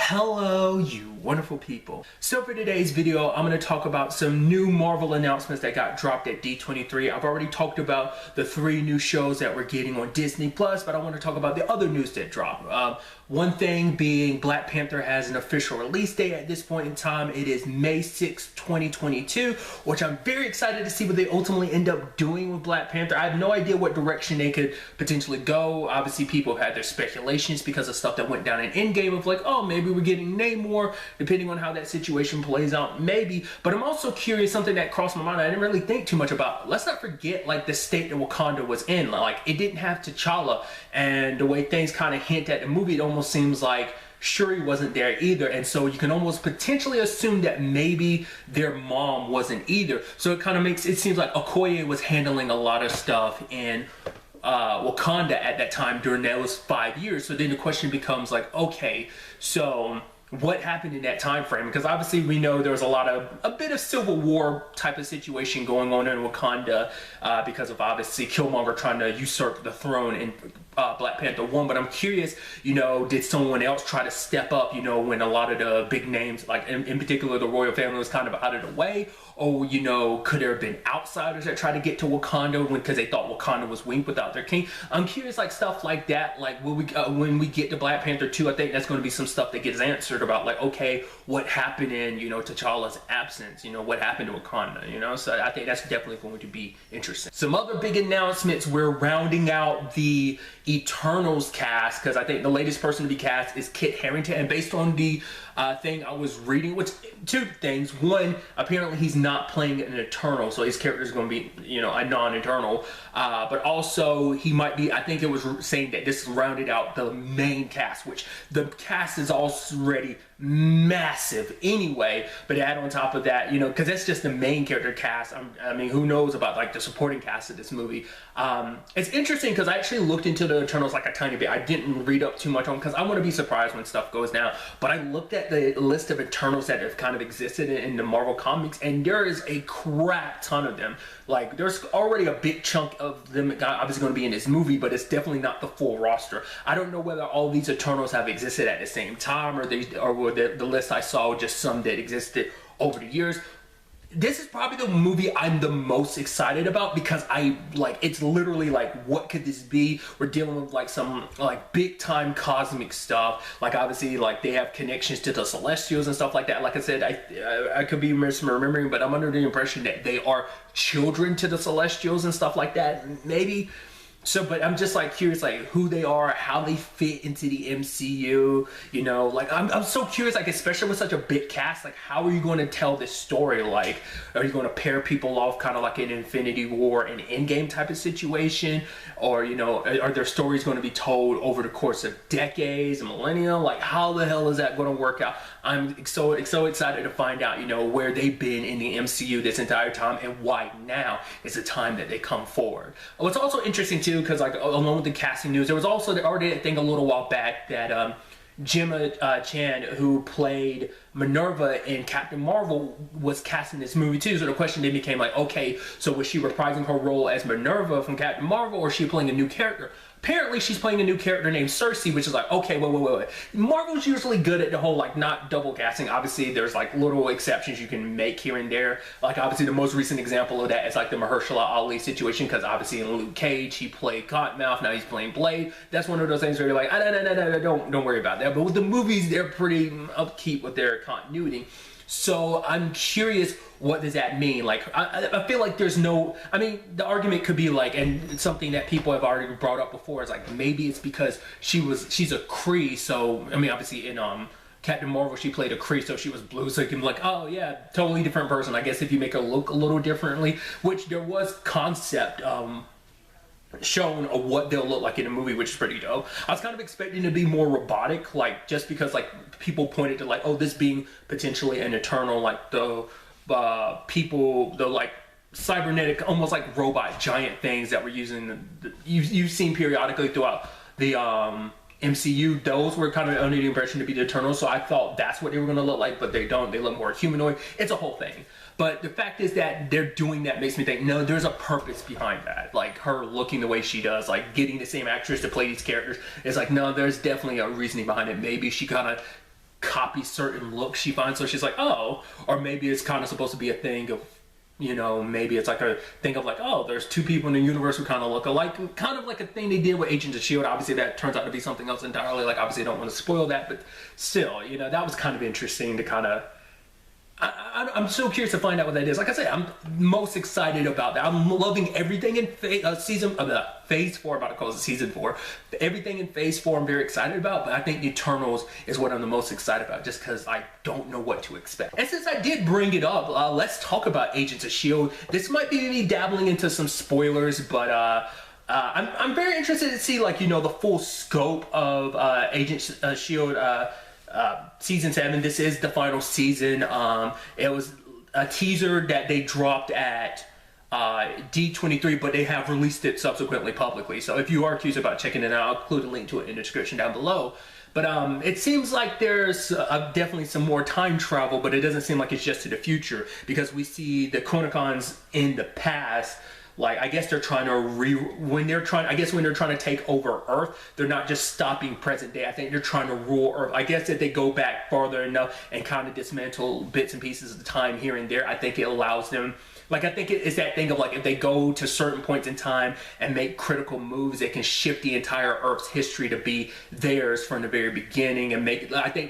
Hello, you wonderful people. So for today's video, I'm going to talk about some new Marvel announcements that got dropped at D23. I've already talked about the 3 new shows that we're getting on Disney Plus, but I want to talk about the other news that dropped. One thing being Black Panther has an official release date at this point in time. It is May 6, 2022, which I'm very excited to see what they ultimately end up doing with Black Panther. I have no idea what direction they could potentially go. Obviously, people have had their speculations because of stuff that went down in Endgame of like, oh, maybe we're getting Namor, depending on how that situation plays out, maybe. But I'm also curious, something that crossed my mind I didn't really think too much about. Let's not forget like the state that Wakanda was in. Like it didn't have T'Challa, and the way things kind of hint at the movie, it almost seems like Shuri wasn't there either, and so you can almost potentially assume that maybe their mom wasn't either. So it kind of makes it seems like Okoye was handling a lot of stuff in Wakanda at that time during those 5 years. So then the question becomes like, okay, so what happened in that time frame? Because obviously we know there was a bit of civil war type of situation going on in Wakanda because of obviously Killmonger trying to usurp the throne in Black Panther 1. But I'm curious, you know, did someone else try to step up, you know, when a lot of the big names, like in particular the royal family, was kind of out of the way? Or, you know, could there have been outsiders that tried to get to Wakanda because they thought Wakanda was weak without their king? I'm curious, like stuff like that. Like when we get to Black Panther 2, I think that's going to be some stuff that gets answered about like, okay, what happened in, you know, T'Challa's absence? You know, what happened to Wakanda? You know, so I think that's definitely going to be interesting. Some other big announcements: we're rounding out the Eternals cast, because I think the latest person to be cast is Kit Harington, and based on the thing I was reading, which 2 things. One, apparently he's not playing an Eternal, so his character is going to be, you know, a non-Eternal. But also he might be, I think it was saying that this rounded out the main cast, which the cast is already massive anyway, but add on top of that, you know, because that's just the main character cast. I mean, who knows about like the supporting cast of this movie. It's interesting because I actually looked into the Eternals like a tiny bit. I didn't read up too much on because I want to be surprised when stuff goes down, but I looked at the list of Eternals that have kind of existed in the Marvel comics, and there is a crap ton of them. Like there's already a big chunk of them obviously going to be in this movie, but it's definitely not the full roster. I don't know whether all these Eternals have existed at the same time, or the list I saw just some that existed over the years. This is probably the movie I'm the most excited about because it's literally like, what could this be? We're dealing with like some like big time cosmic stuff. Like obviously like they have connections to the Celestials and stuff like that. Like I said, I could be misremembering, but I'm under the impression that they are children to the Celestials and stuff like that. Maybe. So, but I'm just like curious, like who they are, how they fit into the MCU, you know, like I'm so curious, like especially with such a big cast, like how are you going to tell this story? Like, are you going to pair people off kind of like an Infinity War and Endgame type of situation? Or, you know, are their stories going to be told over the course of decades, millennia? Like how the hell is that going to work out? I'm so excited to find out, you know, where they've been in the MCU this entire time and why now is the time that they come forward. What's also interesting too, because like along with the casting news, there was also already a thing a little while back that Gemma Chan, who played Minerva in Captain Marvel, was cast in this movie too. So the question then became like, okay, so was she reprising her role as Minerva from Captain Marvel, or is she playing a new character? Apparently she's playing a new character named Cersei, which is like, okay, wait. Marvel's usually good at the whole like not double casting. Obviously there's like little exceptions you can make here and there. Like obviously the most recent example of that is like the Mahershala Ali situation, because obviously in Luke Cage he played Cottonmouth, now he's playing Blade. That's one of those things where you're like, no, don't worry about that. But with the movies, they're pretty upkeep with their continuity. So I'm curious, what does that mean? Like, I feel like there's no, I mean, the argument could be like, and it's something that people have already brought up before, is like, maybe it's because she's a Kree, so, I mean, obviously in Captain Marvel, she played a Kree, so she was blue, so you can be like, oh yeah, totally different person. I guess if you make her look a little differently, which there was concept, shown of what they'll look like in a movie, which is pretty dope. I was kind of expecting to be more robotic, like just because like people pointed to like, oh, this being potentially an Eternal, like the people, the like cybernetic, almost like robot giant things that were using you've seen periodically throughout the MCU. Those were kind of under the impression to be the Eternals, so I thought that's what they were going to look like, but they don't. They look more humanoid. It's a whole thing. But the fact is that they're doing that makes me think, no, there's a purpose behind that. Like her looking the way she does, like getting the same actress to play these characters. It's like, no, there's definitely a reasoning behind it. Maybe she kind of copy certain looks she finds. So she's like, oh, or maybe it's kind of supposed to be a thing of, you know, maybe it's like a thing of like, oh, there's two people in the universe who kind of look alike, kind of like a thing they did with Agents of S.H.I.E.L.D. Obviously that turns out to be something else entirely. Like, obviously I don't want to spoil that, but still, you know, that was kind of interesting to kind of, I'm so curious to find out what that is. Like I said, I'm most excited about that. I'm loving everything in Phase 4, about to call it Season 4. Everything in Phase 4 I'm very excited about, but I think Eternals is what I'm the most excited about, just because I don't know what to expect. And since I did bring it up, let's talk about Agents of S.H.I.E.L.D. This might be me dabbling into some spoilers, but I'm very interested to see, like, you know, the full scope of Agents of S.H.I.E.L.D. Season 7. This is the final season. It was a teaser that they dropped at D23, but they have released it subsequently publicly. So if you are curious about checking it out, I'll include a link to it in the description down below. But it seems like there's definitely some more time travel, but it doesn't seem like it's just to the future, because we see the Chronicons in the past. Like, I guess they're trying to when they're trying to take over Earth, they're not just stopping present day. I think they're trying to rule Earth. I guess that they go back farther enough and kind of dismantle bits and pieces of the time here and there. I think it allows them, like, I think it's that thing of, like, if they go to certain points in time and make critical moves, they can shift the entire Earth's history to be theirs from the very beginning, and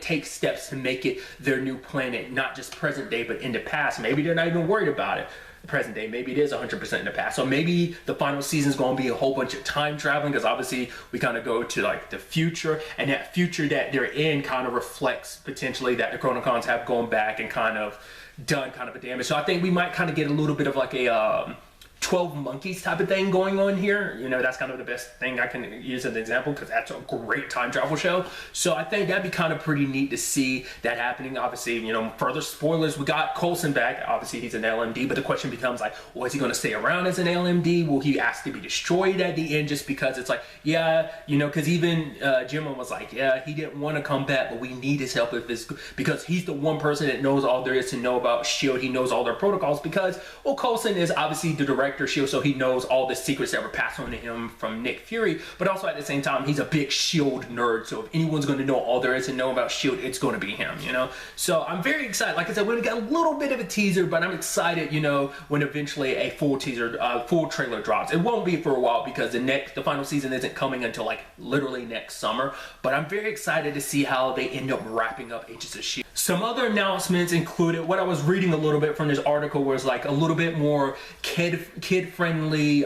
take steps to make it their new planet, not just present day, but in the past. Maybe they're not even worried about it. Present day, maybe it is 100% in the past. So maybe the final season is going to be a whole bunch of time traveling, because obviously we kind of go to, like, the future, and that future that they're in kind of reflects potentially that the Chronicons have gone back and kind of done kind of a damage. So I think we might kind of get a little bit of like a 12 Monkeys type of thing going on here. You know, that's kind of the best thing I can use as an example, because that's a great time travel show. So I think that'd be kind of pretty neat to see that happening. Obviously, you know, further spoilers, we got Coulson back. Obviously he's an LMD, but the question becomes, like, well, is he going to stay around as an LMD? Will he ask to be destroyed at the end, just because it's like, yeah, you know, because even Gemma was like, yeah, he didn't want to come back, but we need his help if it's, because he's the one person that knows all there is to know about S.H.I.E.L.D. He knows all their protocols, because, well, Coulson is obviously the director of S.H.I.E.L.D., so he knows all the secrets that were passed on to him from Nick Fury, but also at the same time, he's a big S.H.I.E.L.D. nerd, so if anyone's going to know all there is to know about S.H.I.E.L.D., it's going to be him, you know? So I'm very excited. Like I said, we got a little bit of a teaser, but I'm excited, you know, when eventually a full trailer drops. It won't be for a while, because the final season isn't coming until, like, literally next summer, but I'm very excited to see how they end up wrapping up Agents of S.H.I.E.L.D. Some other announcements included, what I was reading a little bit from this article was, like, a little bit more kid-friendly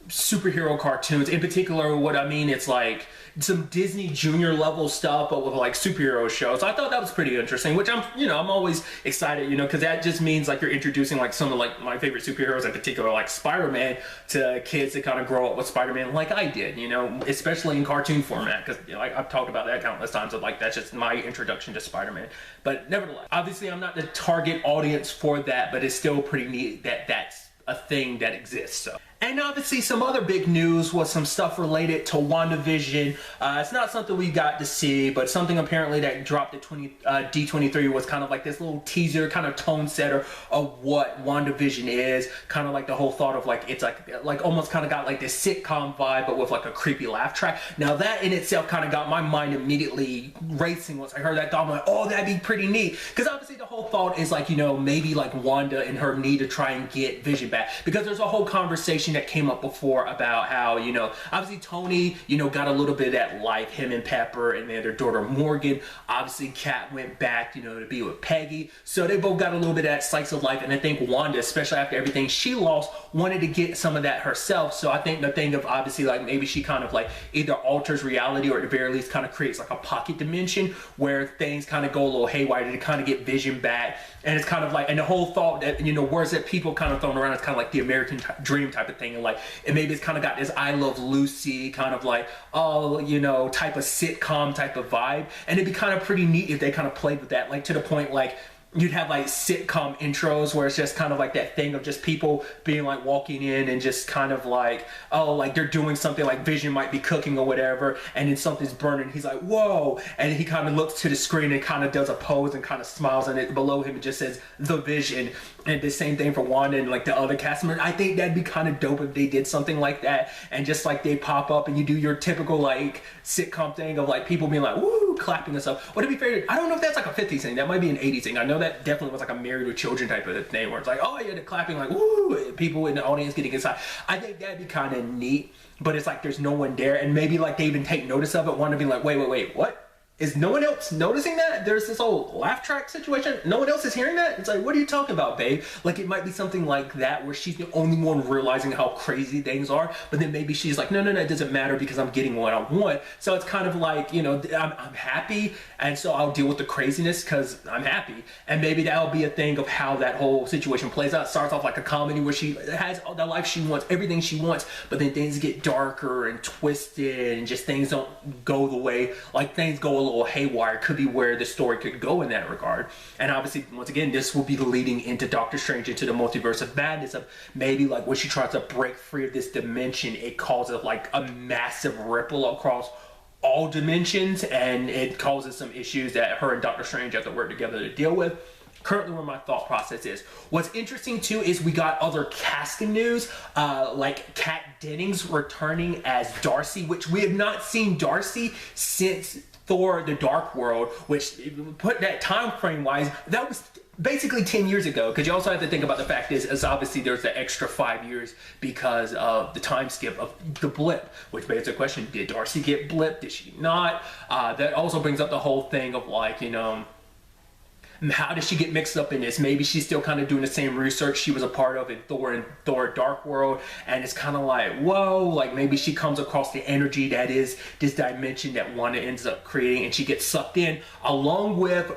superhero cartoons. In particular, what I mean, it's like some Disney Junior level stuff, but with, like, superhero shows. I thought that was pretty interesting, which I'm always excited, you know, because that just means, like, you're introducing, like, some of, like, my favorite superheroes, in particular, like Spider-Man, to kids that kind of grow up with Spider-Man like I did, you know, especially in cartoon format, because, you know, I've talked about that countless times of, like, that's just my introduction to Spider-Man. But nevertheless, obviously I'm not the target audience for that, but it's still pretty neat that that's a thing that exists. So. And obviously some other big news was some stuff related to WandaVision. It's not something we got to see, but something apparently that dropped at D23 was kind of like this little teaser, kind of tone setter of what WandaVision is. Kind of like the whole thought of, like, it's like almost kind of got like this sitcom vibe, but with, like, a creepy laugh track. Now that in itself kind of got my mind immediately racing once I heard that thought. I'm like, oh, that'd be pretty neat. Because obviously the whole thought is, like, you know, maybe, like, Wanda and her need to try and get Vision back. Because there's a whole conversation that came up before about how, you know, obviously Tony, you know, got a little bit of that life, him and Pepper, and then their daughter Morgan. Obviously Kat went back, you know, to be with Peggy, so they both got a little bit of that slice of life. And I think Wanda, especially after everything she lost, wanted to get some of that herself. So I think the thing of, obviously, like, maybe she kind of, like, either alters reality, or at the very least kind of creates, like, a pocket dimension where things kind of go a little haywire to kind of get Vision back. And it's kind of like, and the whole thought that, you know, words that people kind of thrown around, it's kind of like the American dream type of thing. And, like, and maybe it's kind of got this I Love Lucy kind of, like, oh, you know, type of sitcom type of vibe. And it'd be kind of pretty neat if they kind of played with that, like, to the point, like, you'd have, like, sitcom intros where it's just kind of like that thing of just people being, like, walking in and just kind of like, oh, like, they're doing something, like Vision might be cooking or whatever, and then something's burning, he's like, whoa, and he kind of looks to the screen and kind of does a pose and kind of smiles, and it below him it just says The Vision. And the same thing for Wanda and, like, the other cast members. I think that'd be kind of dope if they did something like that, and just, like, they pop up and you do your typical, like, sitcom thing of, like, people being like, woo, clapping and stuff. Well, to be fair, I don't know if that's like a 50s thing. That might be an 80s thing. I know that definitely was like a Married with Children type of thing where it's like, oh yeah, the clapping, like woo, people in the audience getting excited. I think that'd be kind of neat, but it's like there's no one there, and maybe like they even take notice of it, want to be like, wait, what? Is no one else noticing that? There's this whole laugh track situation. No one else is hearing that? It's like, what are you talking about, babe? Like, it might be something like that where she's the only one realizing how crazy things are, but then maybe she's like, no, it doesn't matter because I'm getting what I want. So it's kind of like, you know, I'm happy, and so I'll deal with the craziness because I'm happy. And maybe that'll be a thing of how that whole situation plays out. It starts off like a comedy where she has all the life she wants, everything she wants, but then things get darker and twisted and just things don't go the way, like things go a little haywire. Could be where the story could go in that regard. And obviously, once again, this will be leading into Doctor Strange, into the multiverse of madness, of maybe like when she tries to break free of this dimension, it causes like a massive ripple across all dimensions, and it causes some issues that her and Doctor Strange have to work together to deal with. Currently where my thought process is. What's interesting too is we got other casting news, like Kat Dennings returning as Darcy, which we have not seen Darcy since Thor: The Dark World, which put that time frame wise, that was basically 10 years ago, because you also have to think about the fact is obviously there's the extra 5 years because of the time skip of the blip, which begs the question, did Darcy get blipped? Did she not? That also brings up the whole thing of like, you know, how does she get mixed up in this? Maybe she's still kind of doing the same research she was a part of in Thor Dark World, and it's kind of like, whoa, like maybe she comes across the energy that is this dimension that Wanda ends up creating, and she gets sucked in, along with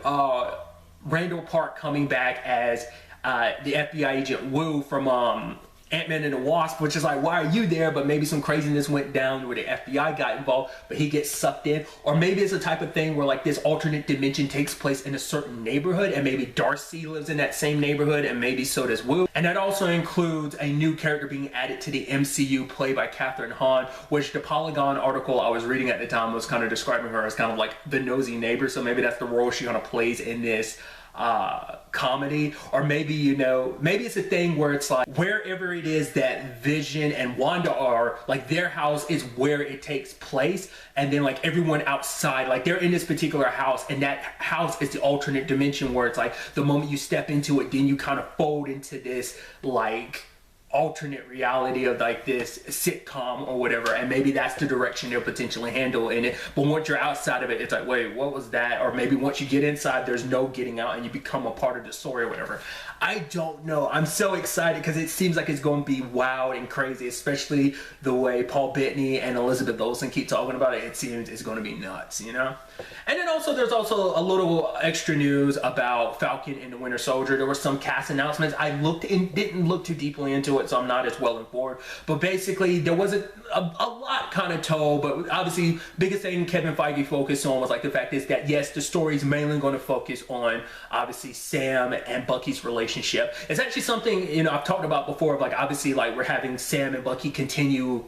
Randall Park coming back as the FBI agent Wu from Ant-Man and the Wasp, which is like, why are you there? But maybe some craziness went down where the FBI got involved, but he gets sucked in. Or maybe it's a type of thing where like this alternate dimension takes place in a certain neighborhood, and maybe Darcy lives in that same neighborhood, and maybe so does Wu. And that also includes a new character being added to the MCU, played by Catherine Hahn, which the Polygon article I was reading at the time was kind of describing her as kind of like the nosy neighbor. So maybe that's the role she kind of plays in this comedy. Or maybe, you know, maybe it's a thing where it's like wherever it is that Vision and Wanda are, like their house is where it takes place, and then like everyone outside, like they're in this particular house, and that house is the alternate dimension where it's like the moment you step into it, then you kind of fold into this like alternate reality of like this sitcom or whatever, and maybe that's the direction they'll potentially handle in it. But once you're outside of it, it's like, wait, what was that? Or maybe once you get inside, there's no getting out and you become a part of the story or whatever. I don't know. I'm so excited because it seems like it's going to be wild and crazy, especially the way Paul Bettany and Elizabeth Olsen keep talking about it. It seems it's going to be nuts, you know? And then also there's also a little extra news about Falcon and the Winter Soldier. There were some cast announcements. I looked and didn't look too deeply into it, so I'm not as well informed. But basically there wasn't a lot kind of told, but obviously biggest thing Kevin Feige focused on was like the fact is that yes, the story's mainly going to focus on obviously Sam and Bucky's relationship. It's actually something, you know, I've talked about before, of like obviously like we're having Sam and Bucky continue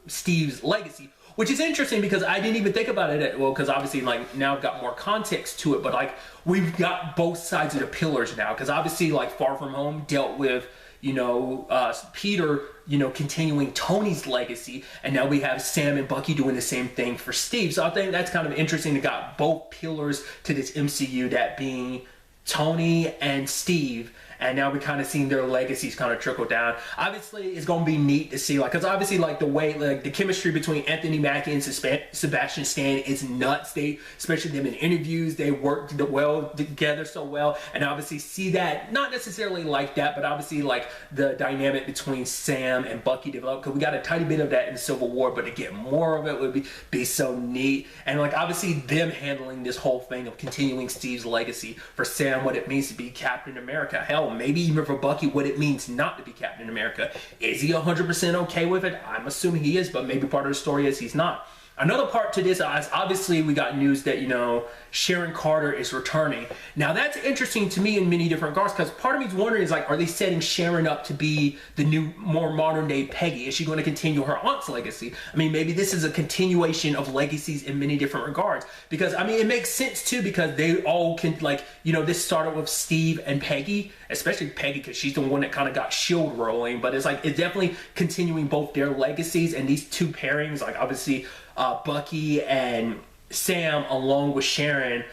Steve's legacy, which is interesting because I didn't even think about it well, because obviously like now I've got more context to it, but like we've got both sides of the pillars now, because obviously like Far From Home dealt with, you know, Peter, you know, continuing Tony's legacy, and now we have Sam and Bucky doing the same thing for Steve. So I think that's kind of interesting to got both pillars to this MCU, that being Tony and Steve, and now we kind of seen their legacies kind of trickle down. Obviously it's going to be neat to see, like, because obviously like the way like the chemistry between Anthony Mackie and Sebastian Stan is nuts. They, especially them in interviews, they work well together so well, and obviously see that not necessarily like that, but obviously like the dynamic between Sam and Bucky develop, because we got a tiny bit of that in Civil War, but to get more of it would be so neat. And like obviously them handling this whole thing of continuing Steve's legacy, for Sam what it means to be Captain America, hell, maybe even for Bucky what it means not to be Captain America. Is he 100% okay with it? I'm assuming he is, but maybe part of the story is he's not. Another part to this is obviously we got news that, you know, Sharon Carter is returning. Now that's interesting to me in many different regards, because part of me is wondering is like, are they setting Sharon up to be the new, more modern day Peggy? Is she going to continue her aunt's legacy? I mean, maybe this is a continuation of legacies in many different regards, because I mean, it makes sense too, because they all can, like, you know, this started with Steve and Peggy, especially Peggy, because she's the one that kind of got S.H.I.E.L.D. rolling, but it's like, it's definitely continuing both their legacies, and these two pairings, like obviously Bucky and Sam along with Sharon,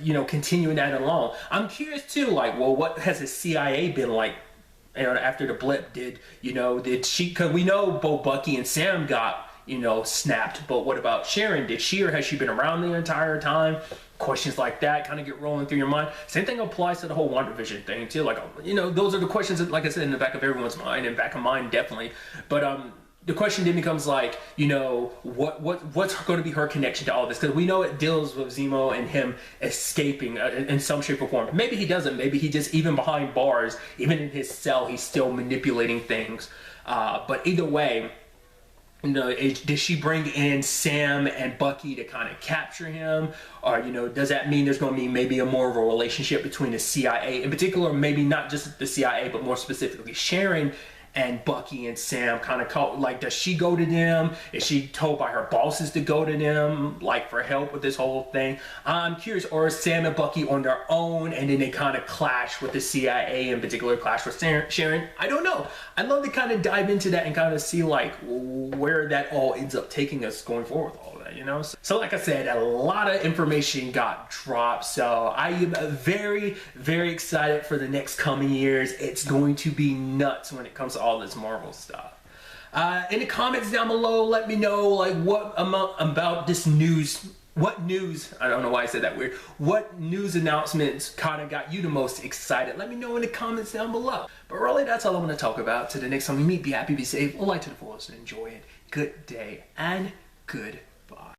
you know, continuing that along. I'm curious too, like, well, what has the CIA been like, you know, after the blip? Did she, because we know both Bucky and Sam got, you know, snapped, but what about Sharon? Did she, or has she been around the entire time? Questions like that kind of get rolling through your mind. Same thing applies to the whole WandaVision thing too. Like, you know, those are the questions that, like I said, in the back of everyone's mind, and back of mine definitely. But the question then becomes like, you know, what's going to be her connection to all this? Because we know it deals with Zemo and him escaping in some shape or form. Maybe he doesn't. Maybe he just, even behind bars, even in his cell, he's still manipulating things. But either way, you know, does she bring in Sam and Bucky to kind of capture him? Or, you know, does that mean there's going to be maybe a more of a relationship between the CIA, in particular, maybe not just the CIA, but more specifically Sharon and Bucky and Sam? Kind of call, like, does she go to them? Is she told by her bosses to go to them, like, for help with this whole thing? I'm curious. Or is Sam and Bucky on their own, and then they kind of clash with the CIA, in particular clash with Sharon? I don't know. I'd love to kind of dive into that and kind of see, like, where that all ends up taking us going forward with all that, you know? So like I said, a lot of information got dropped, so I am very, very excited for the next coming years. It's going to be nuts when it comes to all this Marvel stuff. In the comments down below, let me know, like, what about this news, what news, I don't know why I said that weird, what news announcements kind of got you the most excited? Let me know in the comments down below. But really, that's all I'm going to talk about. Till the next time we meet, be happy, be safe, live to the fullest, and enjoy it. Good day and goodbye.